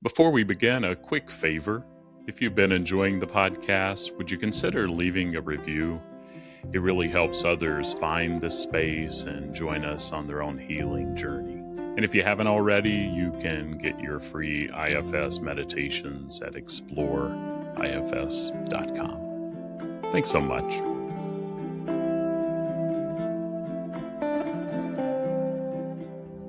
Before we begin, a quick favor. If you've been enjoying the podcast, would you consider leaving a review? It really helps others find this space and join us on their own healing journey. And if you haven't already, you can get your free IFS meditations at exploreifs.com. Thanks so much.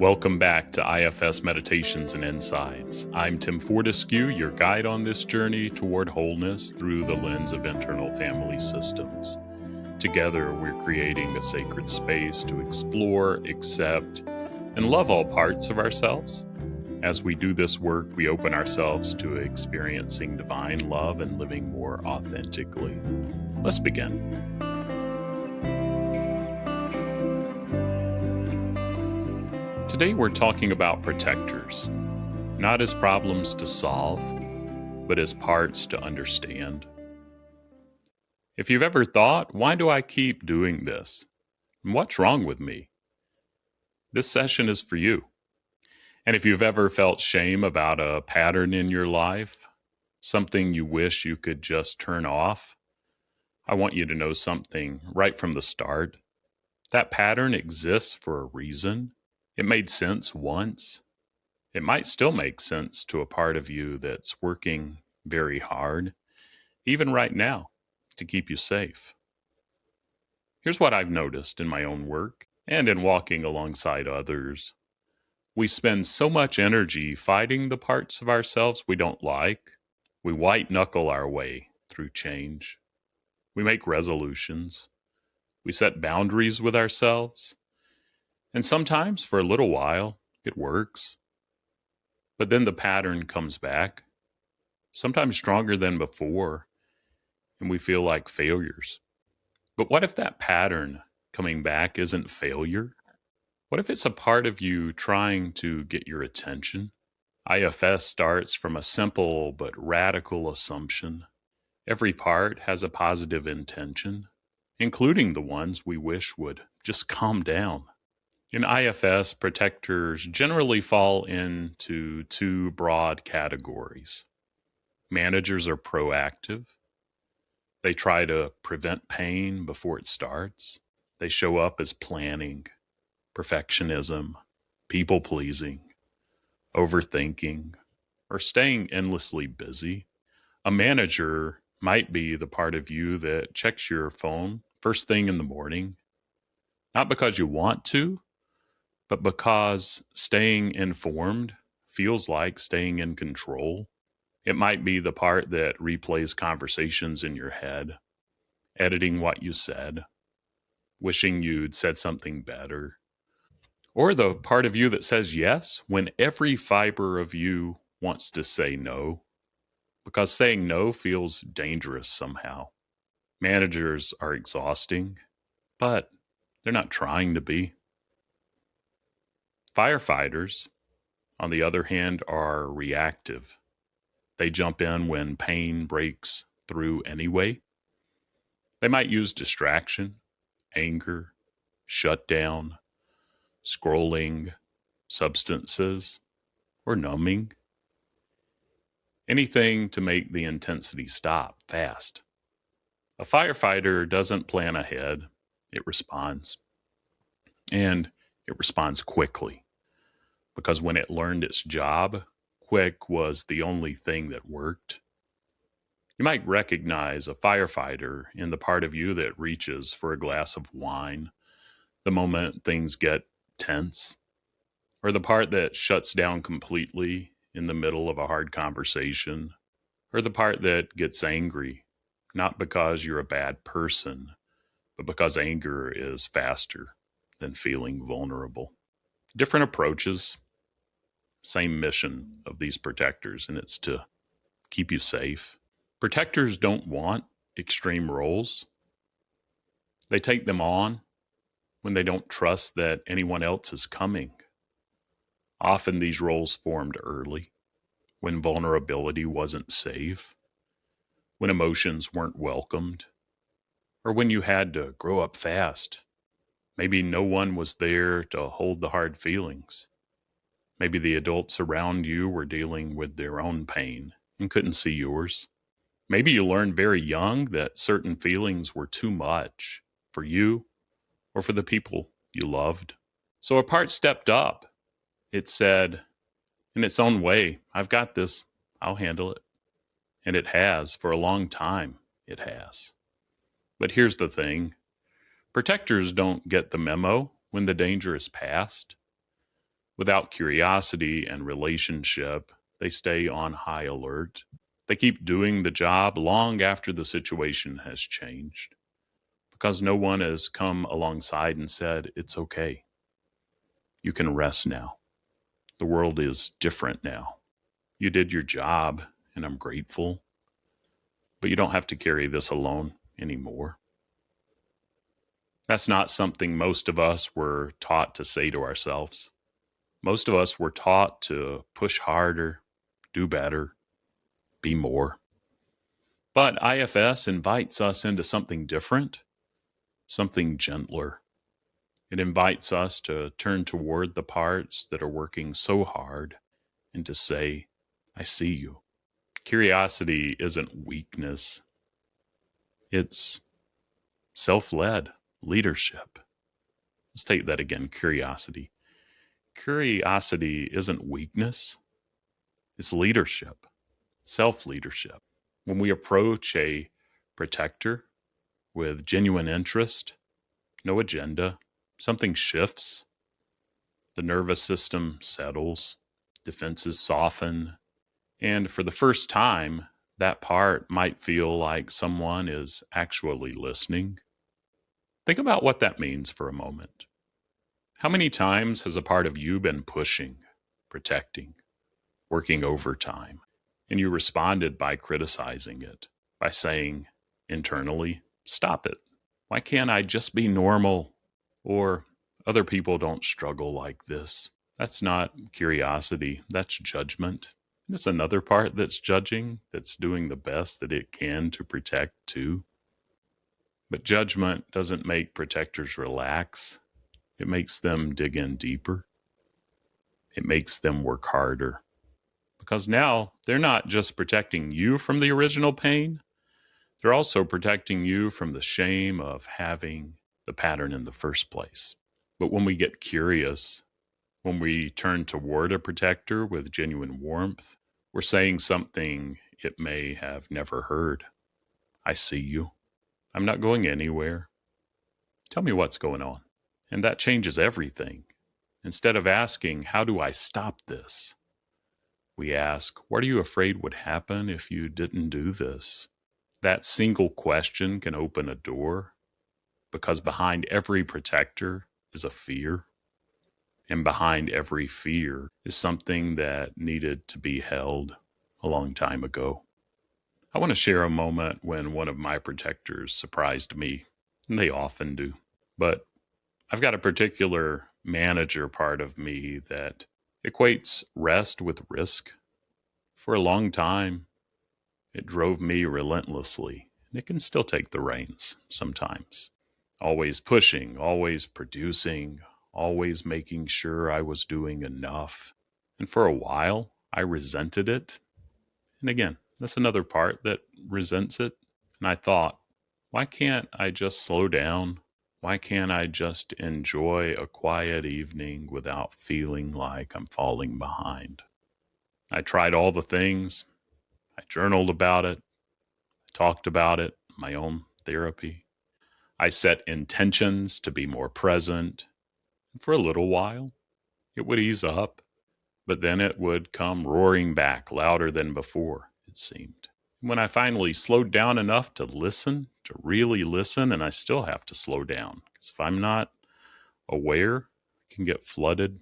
Welcome back to IFS Meditations and Insights. I'm Tim Fortescue, your guide on this journey toward wholeness through the lens of internal family systems. Together, we're creating a sacred space to explore, accept, and love all parts of ourselves. As we do this work, we open ourselves to experiencing divine love and living more authentically. Let's begin. Today we're talking about protectors, not as problems to solve, but as parts to understand. If you've ever thought, why do I keep doing this? And what's wrong with me? This session is for you. And if you've ever felt shame about a pattern in your life, something you wish you could just turn off, I want you to know something right from the start. That pattern exists for a reason. It made sense once. It might still make sense to a part of you that's working very hard, even right now, to keep you safe. Here's what I've noticed in my own work and in walking alongside others. We spend so much energy fighting the parts of ourselves we don't like. We white-knuckle our way through change. We make resolutions. We set boundaries with ourselves. And sometimes, for a little while, it works. But then the pattern comes back, sometimes stronger than before, and we feel like failures. But what if that pattern coming back isn't failure? What if it's a part of you trying to get your attention? IFS starts from a simple but radical assumption. Every part has a positive intention, including the ones we wish would just calm down. In IFS, protectors generally fall into two broad categories. Managers are proactive. They try to prevent pain before it starts. They show up as planning, perfectionism, people-pleasing, overthinking, or staying endlessly busy. A manager might be the part of you that checks your phone first thing in the morning, not because you want to, but because staying informed feels like staying in control. It might be the part that replays conversations in your head, editing what you said, wishing you'd said something better. Or the part of you that says yes when every fiber of you wants to say no, because saying no feels dangerous somehow. Managers are exhausting, but they're not trying to be. Firefighters, on the other hand, are reactive. They jump in when pain breaks through anyway. They might use distraction, anger, shutdown, scrolling, substances, or numbing. Anything to make the intensity stop fast. A firefighter doesn't plan ahead. It responds. And it responds quickly. Because when it learned its job, quick was the only thing that worked. You might recognize a firefighter in the part of you that reaches for a glass of wine the moment things get tense, or the part that shuts down completely in the middle of a hard conversation, or the part that gets angry, not because you're a bad person, but because anger is faster than feeling vulnerable. Different approaches, same mission of these protectors, and it's to keep you safe. Protectors don't want extreme roles. They take them on when they don't trust that anyone else is coming. Often these roles formed early, when vulnerability wasn't safe, when emotions weren't welcomed, or when you had to grow up fast. Maybe no one was there to hold the hard feelings. Maybe the adults around you were dealing with their own pain and couldn't see yours. Maybe you learned very young that certain feelings were too much for you or for the people you loved. So a part stepped up. It said, in its own way, I've got this. I'll handle it. And it has for a long time. It has. But here's the thing. Protectors don't get the memo when the danger is past. Without curiosity and relationship, they stay on high alert. They keep doing the job long after the situation has changed because no one has come alongside and said, it's okay. You can rest now. The world is different now. You did your job, and I'm grateful, but you don't have to carry this alone anymore. That's not something most of us were taught to say to ourselves. Most of us were taught to push harder, do better, be more. But IFS invites us into something different, something gentler. It invites us to turn toward the parts that are working so hard and to say, I see you. Curiosity isn't weakness. It's self-led leadership. Let's take that again, curiosity. Curiosity isn't weakness. It's leadership, self-leadership. When we approach a protector with genuine interest, no agenda, something shifts. The nervous system settles, defenses soften, and for the first time, that part might feel like someone is actually listening. Think about what that means for a moment. How many times has a part of you been pushing, protecting, working overtime, and you responded by criticizing it, by saying internally, stop it. Why can't I just be normal? Or other people don't struggle like this. That's not curiosity, that's judgment. There's another part that's judging, that's doing the best that it can to protect too. But judgment doesn't make protectors relax. It makes them dig in deeper. It makes them work harder. Because now they're not just protecting you from the original pain, they're also protecting you from the shame of having the pattern in the first place. But when we get curious, when we turn toward a protector with genuine warmth, we're saying something it may have never heard. I see you. I'm not going anywhere. Tell me what's going on. And that changes everything. Instead of asking, how do I stop this? We ask, what are you afraid would happen if you didn't do this? That single question can open a door because behind every protector is a fear. And behind every fear is something that needed to be held a long time ago. I want to share a moment when one of my protectors surprised me, and they often do. But I've got a particular manager part of me that equates rest with risk. For a long time, it drove me relentlessly, and it can still take the reins sometimes. Always pushing, always producing, always making sure I was doing enough. And for a while, I resented it. And again, that's another part that resents it. And I thought, why can't I just slow down? Why can't I just enjoy a quiet evening without feeling like I'm falling behind? I tried all the things. I journaled about it. I talked about it, my own therapy. I set intentions to be more present. For a little while, it would ease up, but then it would come roaring back louder than before, it seemed. When I finally slowed down enough to listen, to really listen, and I still have to slow down, because if I'm not aware, I can get flooded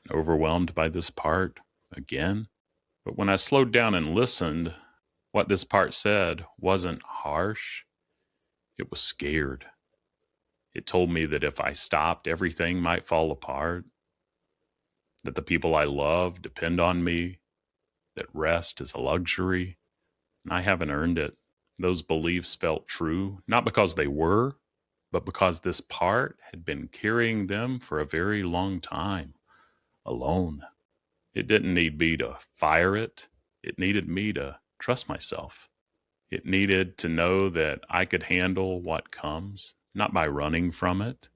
and overwhelmed by this part again. But when I slowed down and listened, what this part said wasn't harsh, it was scared. It told me that if I stopped, everything might fall apart, that the people I love depend on me, that rest is a luxury, and I haven't earned it. Those beliefs felt true, not because they were, but because this part had been carrying them for a very long time. alone. It didn't need me to fire it. It needed me to trust myself. It needed to know that I could handle what comes, not by running from it,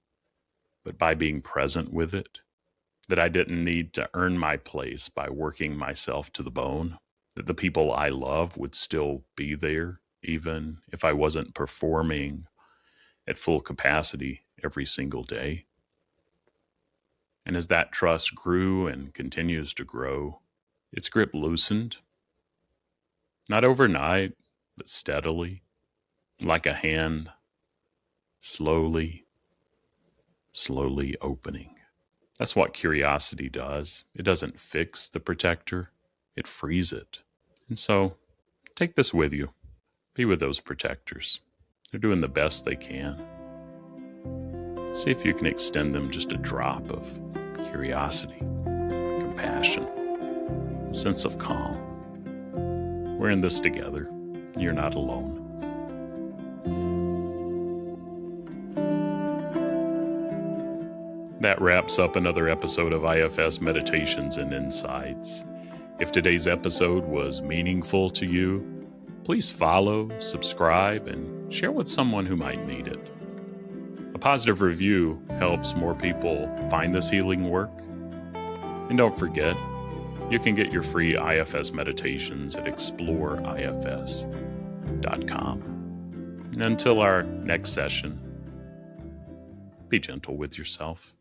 but by being present with it. That I didn't need to earn my place by working myself to the bone. That the people I love would still be there, even if I wasn't performing at full capacity every single day. And as that trust grew and continues to grow, its grip loosened, not overnight, but steadily, like a hand slowly, slowly opening. That's what curiosity does. It doesn't fix the protector, it frees it. And so, take this with you. Be with those protectors. They're doing the best they can. See if you can extend them just a drop of curiosity, compassion, a sense of calm. We're in this together. You're not alone. That wraps up another episode of IFS Meditations and Insights. If today's episode was meaningful to you, please follow, subscribe, and share with someone who might need it. A positive review helps more people find this healing work. And don't forget, you can get your free IFS meditations at exploreifs.com. And until our next session, be gentle with yourself.